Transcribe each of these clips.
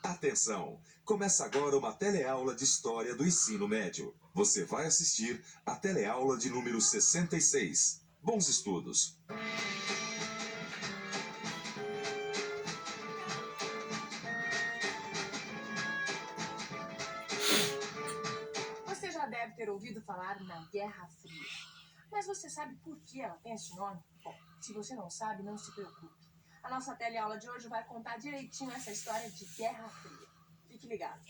Atenção! Começa agora uma teleaula de História do Ensino Médio. Você vai assistir a teleaula de número 66. Bons estudos! Você já deve ter ouvido falar na Guerra Fria. Mas você sabe por que ela tem esse nome? Bom, se você não sabe, não se preocupe. A nossa teleaula de hoje vai contar direitinho essa história de Guerra Fria. Fique ligado.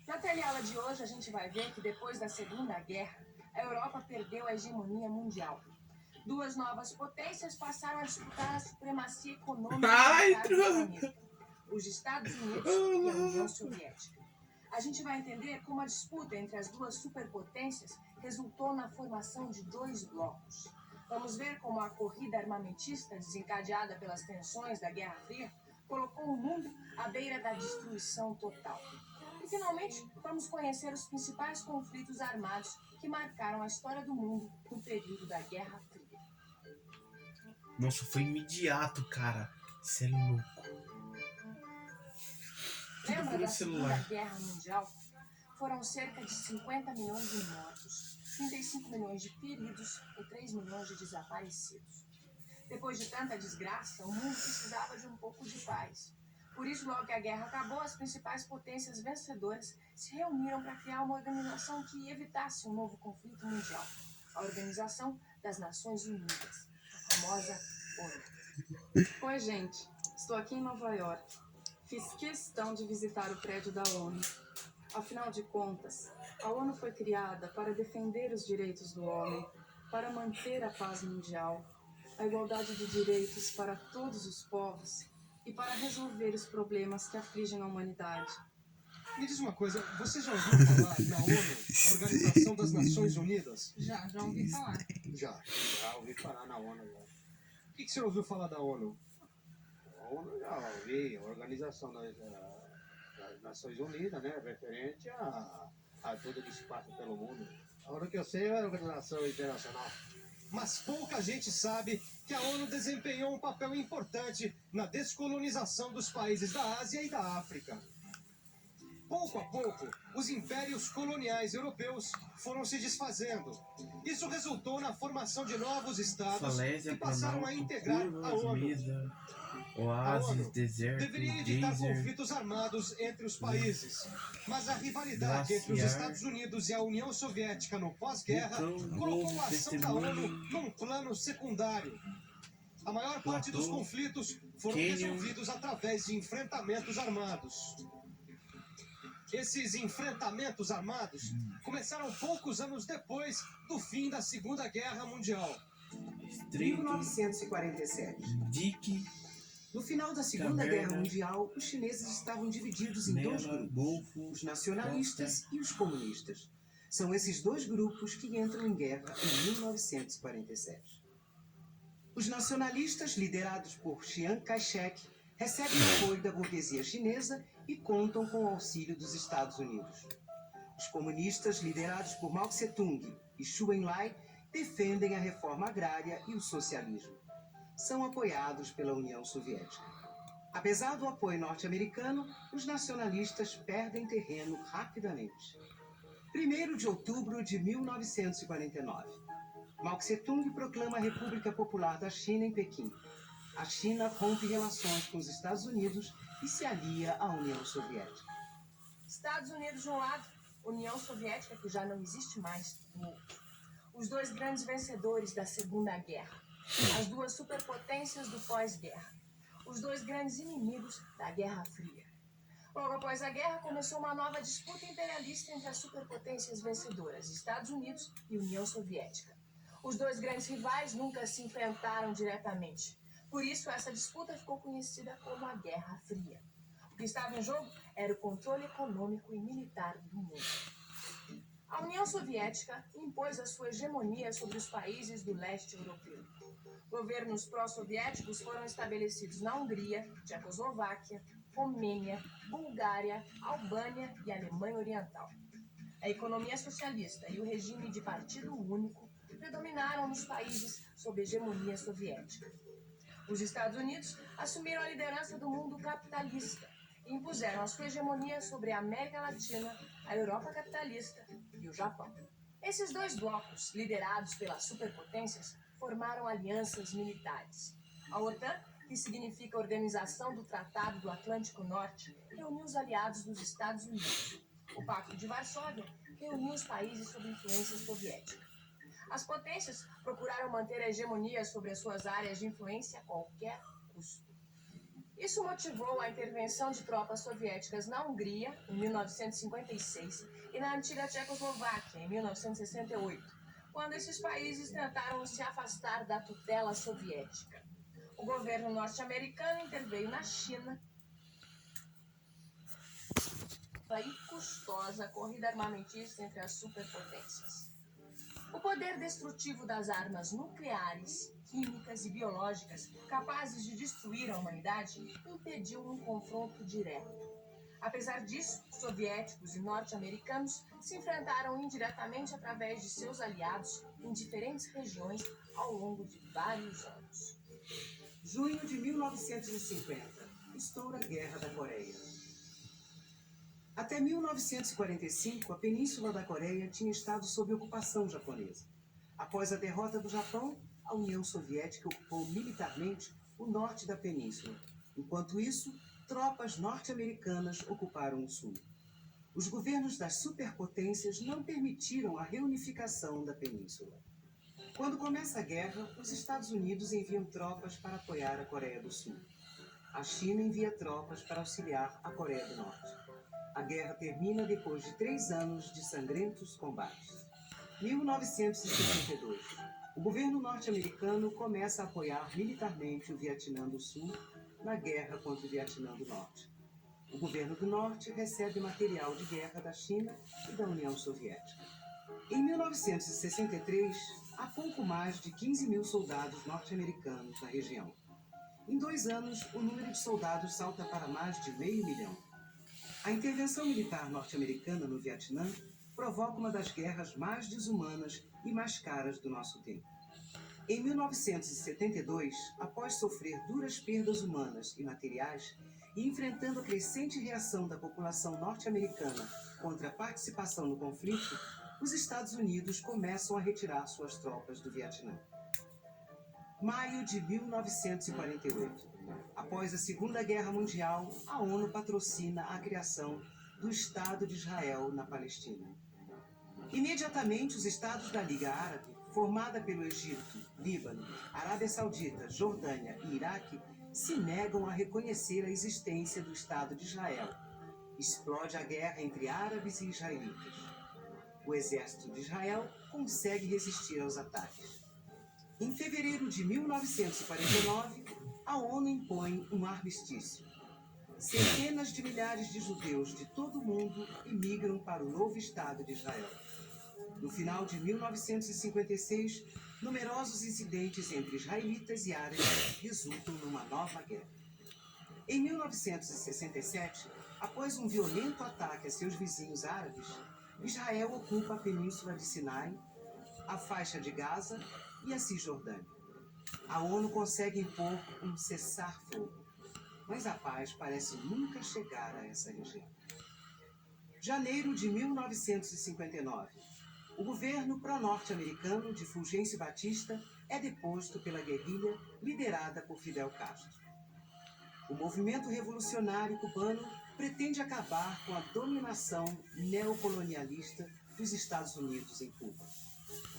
Na teleaula de hoje, a gente vai ver que depois da Segunda Guerra, a Europa perdeu a hegemonia mundial. Duas novas potências passaram a disputar a supremacia econômica do planeta: os Estados Unidos e a União Soviética. A gente vai entender como a disputa entre as duas superpotências resultou na formação de dois blocos. Vamos ver como a corrida armamentista desencadeada pelas tensões da Guerra Fria colocou o mundo à beira da destruição total. E, finalmente, vamos conhecer os principais conflitos armados que marcaram a história do mundo no período da Guerra Fria. Nossa, foi imediato, cara. Isso é louco. Lembra da Segunda Guerra Mundial? Foram cerca de 50 milhões de mortos, 35 milhões de feridos e 3 milhões de desaparecidos. Depois de tanta desgraça, o mundo precisava de um pouco de paz. Por isso, logo que a guerra acabou, as principais potências vencedoras se reuniram para criar uma organização que evitasse um novo conflito mundial. A Organização das Nações Unidas, a famosa ONU. Oi, gente. Estou aqui em Nova York. Fiz questão de visitar o prédio da ONU. Afinal de contas, a ONU foi criada para defender os direitos do homem, para manter a paz mundial, a igualdade de direitos para todos os povos e para resolver os problemas que afligem a humanidade. Me diz uma coisa, você já ouviu falar na ONU, a Organização das Nações Unidas? Já ouvi falar. Já ouvi falar na ONU. O que você ouviu falar da ONU? A ONU já ouvi, a Organização das Nações Unidas, né, referente a tudo que se passa pelo mundo. A ONU que eu sei é a Organização Internacional. Mas pouca gente sabe que a ONU desempenhou um papel importante na descolonização dos países da Ásia e da África. Pouco a pouco, os impérios coloniais europeus foram se desfazendo. Isso resultou na formação de novos estados que passaram a integrar a ONU. Oásis, deserto, Deveria evitar geyser, conflitos armados entre os países, mas a rivalidade entre os glaciar, Estados Unidos e a União Soviética no pós-guerra vulcão, colocou globo, a ação da ONU testemunho, num plano secundário. A maior parte dos platô, conflitos foram cânion, resolvidos através de enfrentamentos armados. Esses enfrentamentos armados começaram poucos anos depois do fim da Segunda Guerra Mundial. estreito, 1947. dique, No final da Segunda caverna, Guerra Mundial, os chineses estavam divididos em dois nela, grupos, golfo, os nacionalistas e os comunistas. São esses dois grupos que entram em guerra em 1947. Os nacionalistas, liderados por Chiang Kai-shek, recebem apoio da burguesia chinesa e contam com o auxílio dos Estados Unidos. Os comunistas, liderados por Mao Tse-tung e Zhou Enlai, defendem a reforma agrária e o socialismo. São apoiados pela União Soviética. Apesar do apoio norte-americano, os nacionalistas perdem terreno rapidamente. 1º de outubro de 1949. Mao Tse-tung proclama a República Popular da China em Pequim. A China rompe relações com os Estados Unidos e se alia à União Soviética. Estados Unidos de um lado, União Soviética, que já não existe mais, do outro. Os dois grandes vencedores da Segunda Guerra. As duas superpotências do pós-guerra. Os dois grandes inimigos da Guerra Fria. Logo após a guerra, começou uma nova disputa imperialista entre as superpotências vencedoras, Estados Unidos e União Soviética. Os dois grandes rivais nunca se enfrentaram diretamente. Por isso, essa disputa ficou conhecida como a Guerra Fria. O que estava em jogo era o controle econômico e militar do mundo. A União Soviética impôs a sua hegemonia sobre os países do leste europeu. Governos pró-soviéticos foram estabelecidos na Hungria, Tchecoslováquia, Romênia, Bulgária, Albânia e Alemanha Oriental. A economia socialista e o regime de partido único predominaram nos países sob hegemonia soviética. Os Estados Unidos assumiram a liderança do mundo capitalista e impuseram a sua hegemonia sobre a América Latina, a Europa capitalista e o Japão. Esses dois blocos, liderados pelas superpotências, formaram alianças militares. A OTAN, que significa Organização do Tratado do Atlântico Norte, reuniu os aliados dos Estados Unidos. O Pacto de Varsóvia reuniu os países sob influência soviética. As potências procuraram manter a hegemonia sobre as suas áreas de influência a qualquer custo. Isso motivou a intervenção de tropas soviéticas na Hungria, em 1956, e na antiga Tchecoslováquia, em 1968, quando esses países tentaram se afastar da tutela soviética. O governo norte-americano interveio na China e custosa corrida armamentista entre as superpotências. O poder destrutivo das armas nucleares, químicas e biológicas capazes de destruir a humanidade impediu um confronto direto. Apesar disso, soviéticos e norte-americanos se enfrentaram indiretamente através de seus aliados em diferentes regiões ao longo de vários anos. Junho de 1950. Estoura a Guerra da Coreia. Até 1945, a Península da Coreia tinha estado sob ocupação japonesa. Após a derrota do Japão, a União Soviética ocupou militarmente o norte da península. Enquanto isso, tropas norte-americanas ocuparam o sul. Os governos das superpotências não permitiram a reunificação da península. Quando começa a guerra, os Estados Unidos enviam tropas para apoiar a Coreia do Sul. A China envia tropas para auxiliar a Coreia do Norte. A guerra termina depois de 3 anos de sangrentos combates. 1962. O governo norte-americano começa a apoiar militarmente o Vietnã do Sul na guerra contra o Vietnã do Norte. O governo do Norte recebe material de guerra da China e da União Soviética. Em 1963, há pouco mais de 15 mil soldados norte-americanos na região. Em 2 anos, o número de soldados salta para mais de 500 mil. A intervenção militar norte-americana no Vietnã provoca uma das guerras mais desumanas e mais caras do nosso tempo. Em 1972, após sofrer duras perdas humanas e materiais e enfrentando a crescente reação da população norte-americana contra a participação no conflito, os Estados Unidos começam a retirar suas tropas do Vietnã. Maio de 1948. Após a Segunda Guerra Mundial, a ONU patrocina a criação do Estado de Israel na Palestina. Imediatamente, os estados da Liga Árabe, formada pelo Egito, Líbano, Arábia Saudita, Jordânia e Iraque, se negam a reconhecer a existência do Estado de Israel. Explode a guerra entre árabes e israelitas. O exército de Israel consegue resistir aos ataques. Em fevereiro de 1949, a ONU impõe um armistício. Centenas de milhares de judeus de todo o mundo imigram para o novo Estado de Israel. No final de 1956, numerosos incidentes entre israelitas e árabes resultam numa nova guerra. Em 1967, após um violento ataque a seus vizinhos árabes, Israel ocupa a península de Sinai, a faixa de Gaza e a Cisjordânia. A ONU consegue impor um cessar-fogo, mas a paz parece nunca chegar a essa região. Janeiro de 1959. O governo pró-norte-americano de Fulgêncio Batista é deposto pela guerrilha liderada por Fidel Castro. O movimento revolucionário cubano pretende acabar com a dominação neocolonialista dos Estados Unidos em Cuba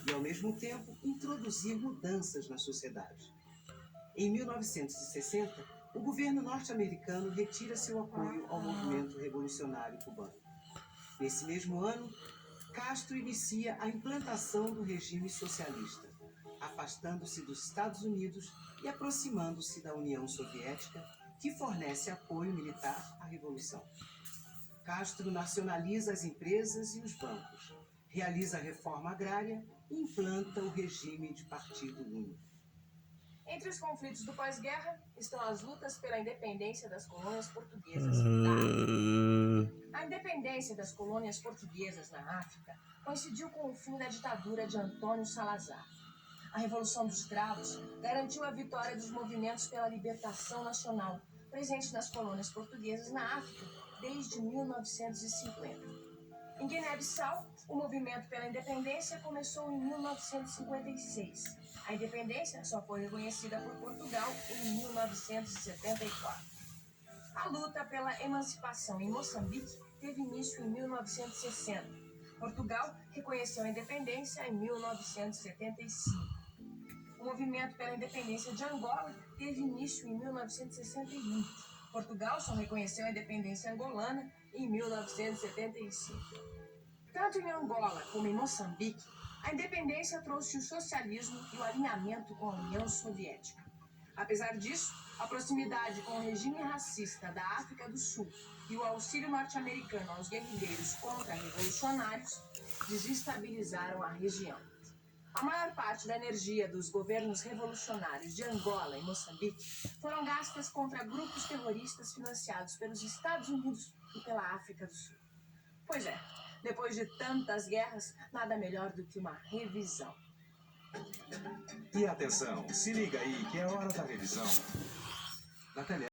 e, ao mesmo tempo, introduzir mudanças na sociedade. Em 1960, o governo norte-americano retira seu apoio ao movimento revolucionário cubano. Nesse mesmo ano, Castro inicia a implantação do regime socialista, afastando-se dos Estados Unidos e aproximando-se da União Soviética, que fornece apoio militar à revolução. Castro nacionaliza as empresas e os bancos, realiza a reforma agrária e implanta o regime de partido único. Entre os conflitos do pós-guerra estão as lutas pela independência das colônias portuguesas. A independência independência das colônias portuguesas na África coincidiu com o fim da ditadura de Antônio Salazar. A Revolução dos Cravos garantiu a vitória dos movimentos pela libertação nacional, presentes nas colônias portuguesas na África desde 1950. Em Guiné-Bissau, o movimento pela independência começou em 1956. A independência só foi reconhecida por Portugal em 1974. A luta pela emancipação em Moçambique teve início em 1960. Portugal reconheceu a independência em 1975. O movimento pela independência de Angola teve início em 1961. Portugal só reconheceu a independência angolana em 1975. Tanto em Angola como em Moçambique, a independência trouxe o socialismo e o alinhamento com a União Soviética. Apesar disso, a proximidade com o regime racista da África do Sul e o auxílio norte-americano aos guerrilheiros contra-revolucionários desestabilizaram a região. A maior parte da energia dos governos revolucionários de Angola e Moçambique foram gastas contra grupos terroristas financiados pelos Estados Unidos e pela África do Sul. Pois é, depois de tantas guerras, nada melhor do que uma revisão. E atenção, se liga aí que é hora da revisão. Na tele